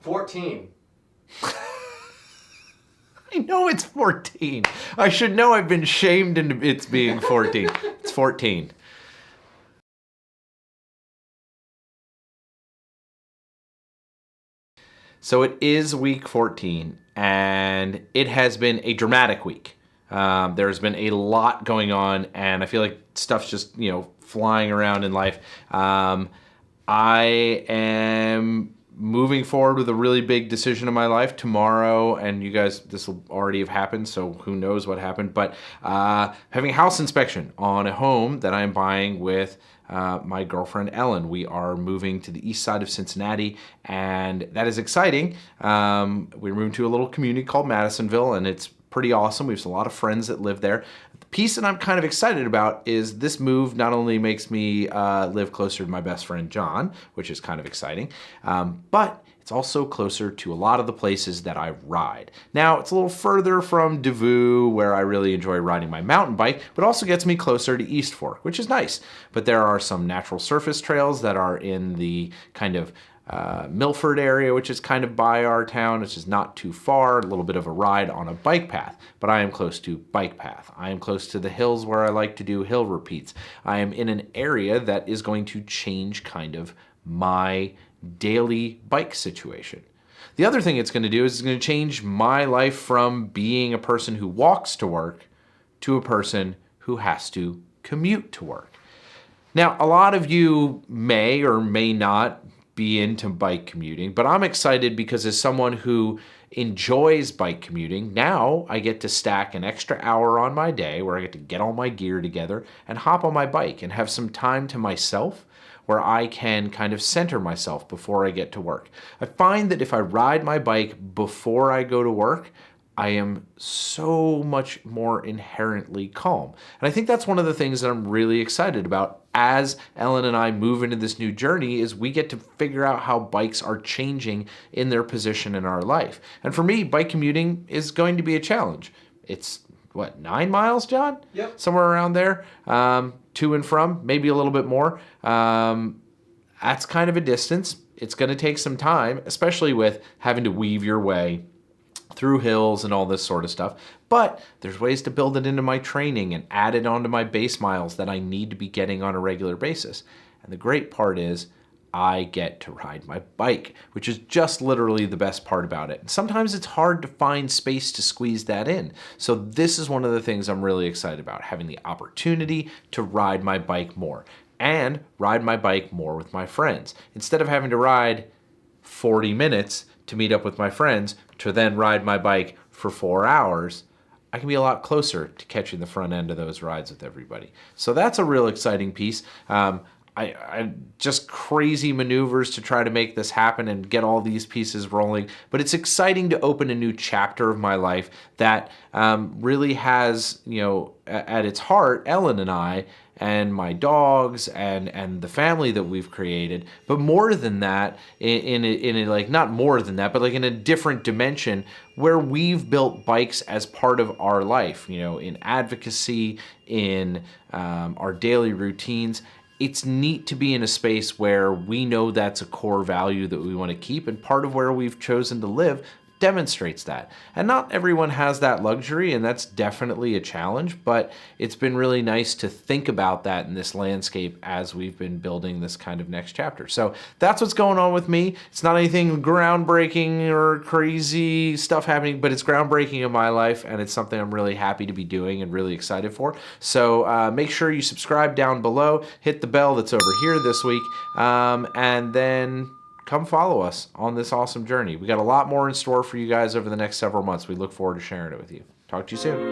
14. I know it's 14. I should know I've been shamed into it's being 14. It's 14. So it is week 14, and it has been a dramatic week. There's been a lot going on, and I feel like stuff's just, flying around in life. I am moving forward with a really big decision in my life tomorrow, and you guys, this will already have happened, so who knows what happened, but having a house inspection on a home that I'm buying with my girlfriend Ellen. We are moving to the east side of Cincinnati, and that is exciting. We're moving to a little community called Madisonville, and it's pretty awesome. We have a lot of friends that live there. The piece that I'm kind of excited about is this move not only makes me live closer to my best friend John, which is kind of exciting, but it's also closer to a lot of the places that I ride. Now, it's a little further from Davoo, where I really enjoy riding my mountain bike, but also gets me closer to East Fork, which is nice. But there are some natural surface trails that are in the kind of Milford area, which is kind of by our town, which is not too far, a little bit of a ride on a bike path, but I am close to bike path. I am close to the hills where I like to do hill repeats. I am in an area that is going to change kind of my daily bike situation. The other thing it's going to do is it's going to change my life from being a person who walks to work to a person who has to commute to work. Now, a lot of you may or may not be into bike commuting, but I'm excited because as someone who enjoys bike commuting, now I get to stack an extra hour on my day where I get to get all my gear together and hop on my bike and have some time to myself where I can kind of center myself before I get to work. I find that if I ride my bike before I go to work, I am so much more inherently calm. And I think that's one of the things that I'm really excited about as Ellen and I move into this new journey is we get to figure out how bikes are changing in their position in our life. And for me, bike commuting is going to be a challenge. It's 9 miles, John? Yep. Somewhere around there, to and from, maybe a little bit more. That's kind of a distance. It's going to take some time, especially with having to weave your way through hills and all this sort of stuff. But there's ways to build it into my training and add it onto my base miles that I need to be getting on a regular basis. And the great part is I get to ride my bike, which is just literally the best part about it. And sometimes it's hard to find space to squeeze that in. So this is one of the things I'm really excited about, having the opportunity to ride my bike more and ride my bike more with my friends. Instead of having to ride 40 minutes to meet up with my friends to then ride my bike for 4 hours, I can be a lot closer to catching the front end of those rides with everybody. So that's a real exciting piece. I just crazy maneuvers to try to make this happen and get all these pieces rolling. But it's exciting to open a new chapter of my life that really has, at its heart, Ellen and I and my dogs and the family that we've created. But more than that, in a like not more than that, but like in a different dimension where we've built bikes as part of our life, in advocacy, in our daily routines. It's neat to be in a space where we know that's a core value that we want to keep, and part of where we've chosen to live demonstrates that. And not everyone has that luxury, and that's definitely a challenge, but it's been really nice to think about that in this landscape as we've been building this kind of next chapter. So that's what's going on with me. It's not anything groundbreaking or crazy stuff happening, but it's groundbreaking in my life, and it's something I'm really happy to be doing and really excited for. So make sure you subscribe down below, hit the bell that's over here this week, and then come follow us on this awesome journey. We got a lot more in store for you guys over the next several months. We look forward to sharing it with you. Talk to you soon.